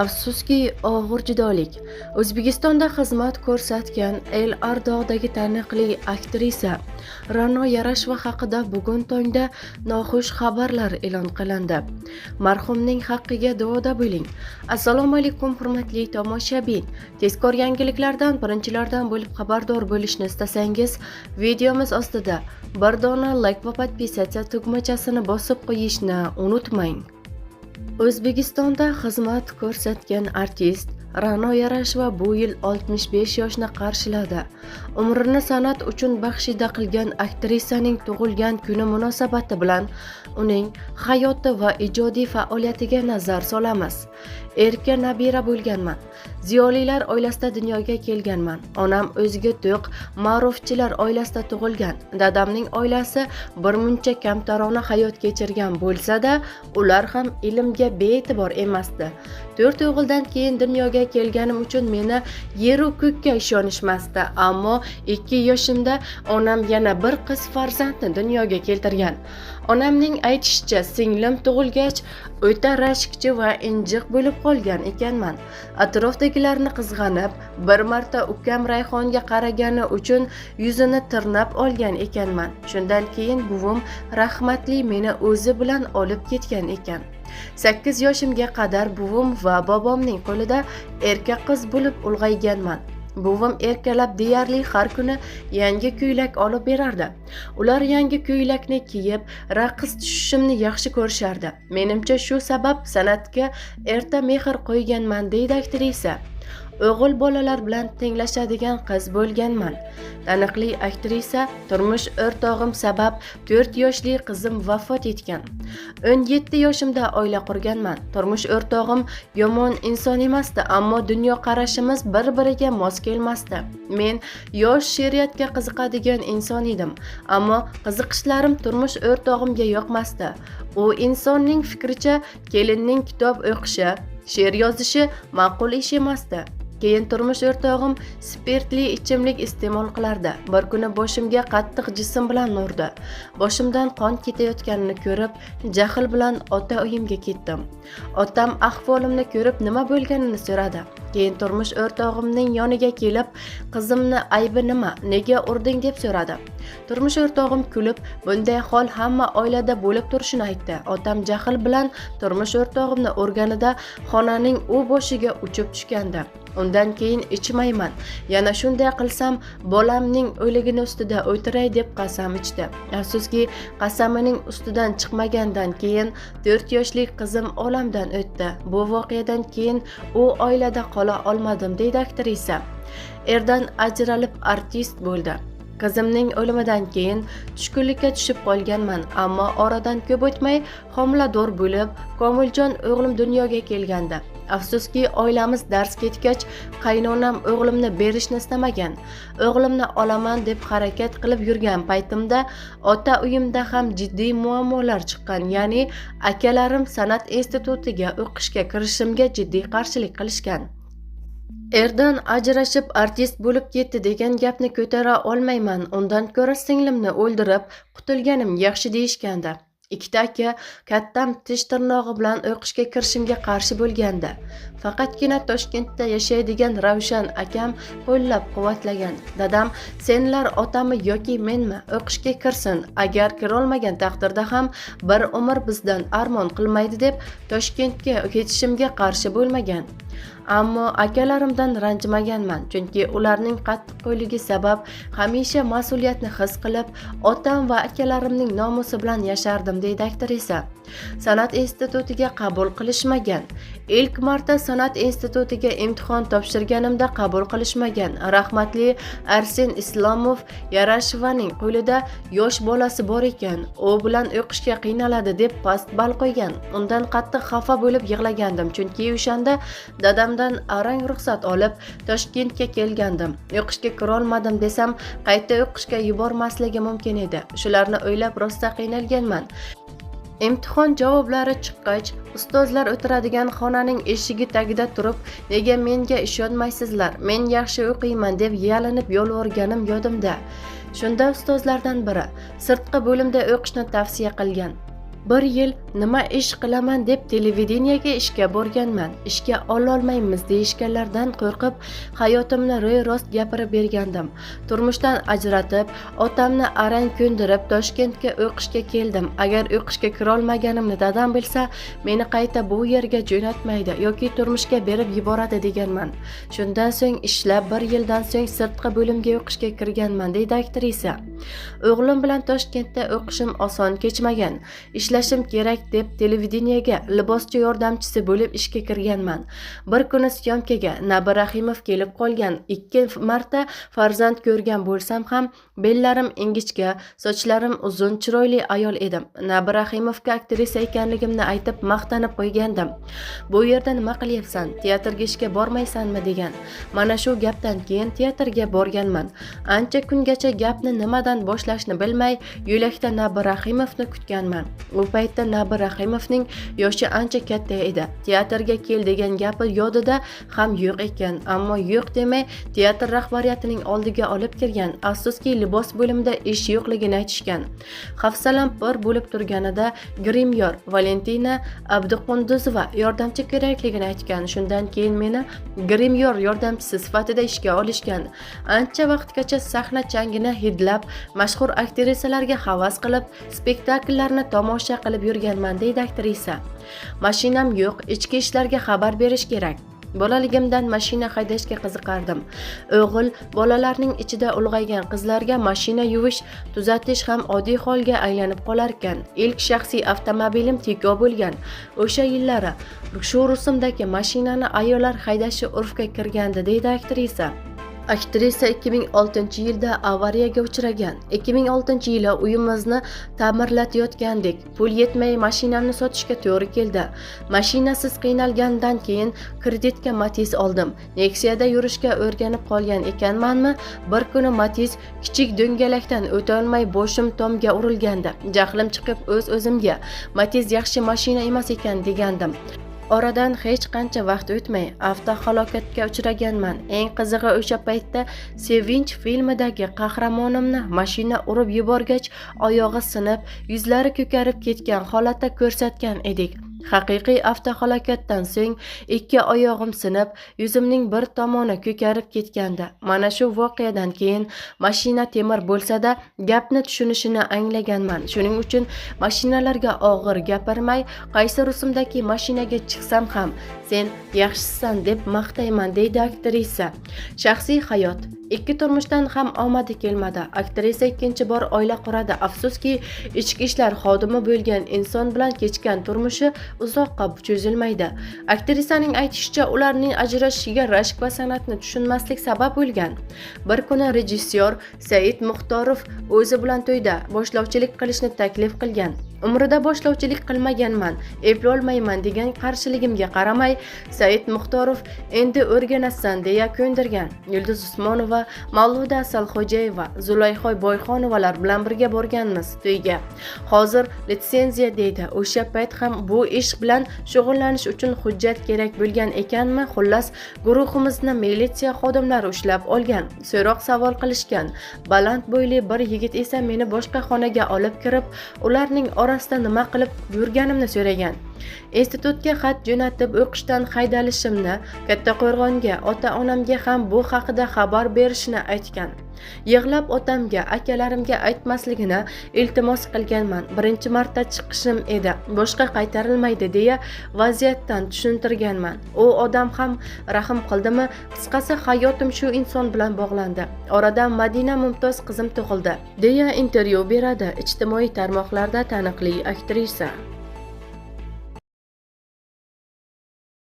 Afsuski, og'ir judolik. O'zbekistonda xizmat ko'rsatgan El Ardog'dagi taniqli aktrisa Ra'no Yarasheva haqida bugun tongda noxush xabarlar e'lon qilindi. Marhumning haqqiga duoda bo'ling. Assalomu alaykum, hurmatli tomoshabin. Tezkor yangiliklardan birinchilardan bo'lib xabardor bo'lishni istasangiz, videomiz ostida bir dona like va podpisatsiya tugmachasini bosib qo'yishni unutmang. O'zbekistonda xizmat ko'rsatgan artist Ra'no Yarasheva bu yil 65 yoshni qarshiladi. Umrini san'at uchun baxshida qilgan aktrisaning tug'ilgan kuni munosabati bilan uning hayoti va ijodiy faoliyatiga nazar solamiz. Erka nabira bo'lganman. Ziyolilar oilasida dunyoga kelganman. Onam o'ziga to'q ma'rufchilar oilasida tug'ilgan. Dadamning oilasi birmuncha kamtarona hayot kechirgan bo'lsa-da, ular ham ilmga bee'tibor emasdi. 4 o'g'ildan keyin dunyoga kelganim uchun meni yer u ko'kka ishonishmasdi. Ammo 2 yoshimda onam yana bir qiz farzandni dunyoga keltirgan. Onamning aytishicha, singlim tug'ilgach o'ta rashkchi va injiq bo'lib qolgan ekanman. Atrofdagilarni qizg'anib, bir marta ukam Rayhonga qaragani uchun yuzini tirnab olgan ekanman. Shundan keyin buvim rahmatli meni o'zi bilan olib ketgan ekan. 8 yoshimga qadar buvim va bobomning qo'lida erkak qiz bo'lib ulg'ayganman. Buvim erkalab deyarli har kuni yangi ko'ylak olib berardi. Ular yangi ko'ylakni kiyib, raqs tushishimni yaxshi ko'rishardi. Menimcha shu sabab san'atga erta mehr qo'yganman, deydi aktrisa. O'g'il bolalar bilan tenglashadigan qiz bo'lganman. Taniqli aktrisa turmush o'rtog'im sabab 4 yoshli qizim vafot etgan. 17 yoshimda oila qurganman. Turmush o'rtog'im yomon inson emasdi, ammo dunyo qarashimiz bir-biriga mos kelmasdi. Men yosh she'riyatga qiziqadigan inson edim, ammo qiziqishlarim turmush o'rtog'imga yoqmasdi. U insonning fikricha kelinning kitob o'qishi, she'r yozishi ma'qul ish emasdi. Keyin turmush o'rtog'im spirtli ichimlik iste'mol qilardi. Bir kuni boshimga qattiq jism bilan urdi. Boshimdan qon ketayotganini ko'rib, jahl bilan ota uyimga ketdim. Otam ahvolimni ko'rib nima bo'lganini so'radi. Keyin turmush o'rtog'imning yoniga kelib, qizimni aybi nima, nega urding deb so'radi. Turmush o'rtog'im kulib, bunday hol hamma oilada bo'lib turishini aytdi. Otam jahl bilan turmush o'rtog'imni urganida xonaning u boshiga uchib tushgandi. Undan keyin ichmayman. Yana shunday qilsam, bolamning o'ligini ustida o'tiray deb qasam ichdi. Afsuski, qasamining ustidan chiqmagandan keyin 4 yoshli qizim olamdan o'tdi. Bu voqeadan keyin u oilada qola olmadim, deydi aktrisa. Erdan ajralib artist bo'ldi. Qizimning o'limidan keyin tushkunlikka tushib qolganman, ammo oradan ko'p o'tmay homilador bo'lib, Komiljon o'g'lim dunyoga kelgandi. Afsuski, oilamiz dars ketgach, qaynonam o'g'limni berishni istamagan. O'g'limni olaman deb harakat qilib yurgan paytimda ota uyimda ham jiddiy muammolar chiqqan, ya'ni akalarim san'at institutiga o'qishga kirishimga jiddiy qarshilik qilishgan. Erdan ajrashib artist bo'lib ketdi degan gapni ko'tara olmayman. Undan ko'ra singlimni o'ldirib qutulganim yaxshi deyishgandi. Ikkita aka kattam tish tirnog'i bilan o'qishga kirishimga qarshi bo'lgandi. Faqatgina Toshkentda yashaydigan Ravshan akam qo'llab-quvvatlagan. Dadam senlar otami yoki menmi o'qishga kirsin, agar kirolmagan taqdirda ham bir umr bizdan armon qilmaydi deb Toshkentga ketishimga qarshi bo'lmagan. Ammo akalarimdan ranjimaganman, chunki ularning qattiqqo'lligi sabab hamisha mas'uliyatni his qilib, otam va akalarimning nomusi bilan yashardim, deydi aktrisa. San'at institutiga qabul qilishmagan. Ilk marta san'at institutiga imtihon topshirganimda qabul qilishmagan. Rahmatli Arsen Islomov Yarashevaning qo'lida yosh bolasi bor ekan, u bilan o'qishga qiynaladi deb past ball qo'ygan. Undan qattiq xafa bo'lib yig'lagandim, chunki o'shanda dadamdan arang ruxsat olib Toshkentga kelgandim. O'qishga kira olmadim desam, qayta o'qishga yubormasligi mumkin edi. Shularni o'ylab rosa qiynalganman. Imtihon javoblari chiqqach, ustozlar o'tiradigan xonaning eshigi tagida turib, nega menga ishonmaysizlar, men yaxshi o'qiyman deb yalinib yolvorganim yodimda. Shunda ustozlardan biri sirtqi bo'limda o'qishni tavsiya qilgan. 1 yil nima ish qilaman deb televideniyega ishga borganman. Ishga ololmaymiz deyishganlardan qo'rqib hayotimni ro'y-rost gapirib bergandim. Turmushdan ajratib, otamni arang ko'ndirib Toshkentga o'qishga keldim. Agar o'qishga kira olmaganimni dadam bilsa, meni qayta bu yerga jo'natmaydi yoki turmushga berib yuboradi deganman. Shundan so'ng ishlab 1 yildan so'ng sirtqi bo'limga o'qishga kirganman, deydi aktrisa. O'g'lim bilan Toshkentda o'qishim oson kechmagan. Ishlashim kerak deb televideniyega liboschi yordamchisi bo'lib ishga kirganman. Bir kuni syomkaga Nabi Rahimov kelib qolgan. 2 marta farzand ko'rgan bo'lsam ham bellarim ingichka, sochlarim uzun, chiroyli ayol edim. Nabi Rahimovga aktrisa ekanligimni aytib maqtanib qo'ygandim. Bu yerda nima qilyapsan? Teatrga ishga bormaysanmi degan. Mana shu gapdan keyin teatrga borganman. Ancha kungacha gapni nimadan boshlashni bilmay, yo'lakda Nabi Rahimovni kutganman. U paytda Nabi Rahimovning yoshi ancha katta edi. Teatrga kel degan gapi yodida ham yo'q ekan, ammo yo'q demay teatr rahbariyatining oldiga olib kirgan. Afsuski libos bo'limida ish yo'qligini aytishgan. Hafsalam bir bo'lib turganida grimyor Valentina Abduqunduzova yordamchi kerakligini aytgan. Shundan keyin meni grimyor yordamchisi sifatida ishga olishgan. Ancha vaqtgacha sahna changini hidlab, mashhur aktrisalarga havas qilib, spektakllarni tomosha qilib yurganman, deydi aktrisa. Mashinam yo'q, ichki ishlarga xabar berish kerak. Bolaligimdan mashina haydashga qiziqardim. O'g'il bolalarning ichida ulg'aygan qizlarga mashina yuvish, tuzatish ham oddiy holga aylanib qolar ekan. Ilk shaxsiy avtomobilim Tico bo'lgan. O'sha yillari shu rusumdagi mashinani ayollar haydashi urfga kirgandi, deydi aktrisa. Aktrisa 2006-yilda avariyaga uchragan. 2006-yili uyimizni ta'mirlatayotgandik. Pul yetmay mashinamni sotishga to'g'ri keldi. Mashinasiz qiynalgandan keyin kreditga Matiz oldim. Nexia'da yurishga o'rganib qolgan ekanmanmi? Bir kuni Matiz kichik do'ngalakdan o'tolmay boshim tomga urilgandi. Jahlim chiqib o'z-o'zimga Matiz yaxshi mashina emas ekan degandim. Oradan hech qancha vaqt o'tmay avtohalokatga uchraganman. Eng qizig'i o'sha paytda Sevinch filmidagi qahramonimni mashina urib yuborgach, oyog'i sinib, yuzlari ko'karib ketgan holatda ko'rsatgan edik. Haqiqiy avtohalokatdan so'ng 2 oyog'im sinib, yuzimning bir tomoni ko'karib ketgandi. Mana shu voqeadan keyin mashina temir bo'lsa-da, gapni tushunishini anglaganman. Shuning uchun mashinalarga og'ir gapirmay, qaysi rusumdagi mashinaga chiqsam ham sen yaxshisan deb maqtayman, deydi aktrisa. Shaxsiy hayot. 2 turmushdan ham omadi kelmadi. Aktrisa 2-chi bor oila quradi. Afsuski, ichki ishlar xodimi bo'lgan inson bilan kechgan turmushi uzoqqa cho'zilmaydi. Aktrisaning aytishicha, ularning ajrashishiga rashk va san'atni tushunmaslik sabab bo'lgan. Bir kuni rejissyor Said Muxtorov o'zi bilan to'yda boshlovchilik qilishni taklif qilgan. Umrida boshlovchilik qilmaganman, eplolmayman degan qarshiligimga qaramay, Said Muxtorov endi o'rganasan deya ko'ndirgan. Yulduz Usmonova, Mavluda Asalxo'jayeva, Zulayho Boyxonovalar bilan birga borganmiz to'yga. Hozir litsenziya deydi. O'sha payt ham bu ish bilan shug'ullanish uchun hujjat kerak bo'lgan ekanmi? Xullas, guruhimizni militsiya xodimlari ushlab olgan. So'roq savol qilishgan. Baland bo'yli bir yigit esa meni boshqa xonaga olib kirib, ularning orasida nima qilib yurganimni so'ragan. Institutga xat jo'natib o'qishdan haydalishimni, Kattaqo'rg'onga ota-onamga ham bu haqida xabar berishni aytgan. Yig'lab otamga, akalarimga aytmasligini iltimos qilganman. Birinchi marta chiqishim edi, boshqa qaytarilmaydi deya vaziyatdan tushuntirganman. U odam ham rahm qildimi? Qisqasi, hayotim shu inson bilan bog'landi. Oradan Madina Mumtoz qizim tug'ildi, deya intervyu beradi ijtimoiy tarmoqlarda taniqli aktrisa.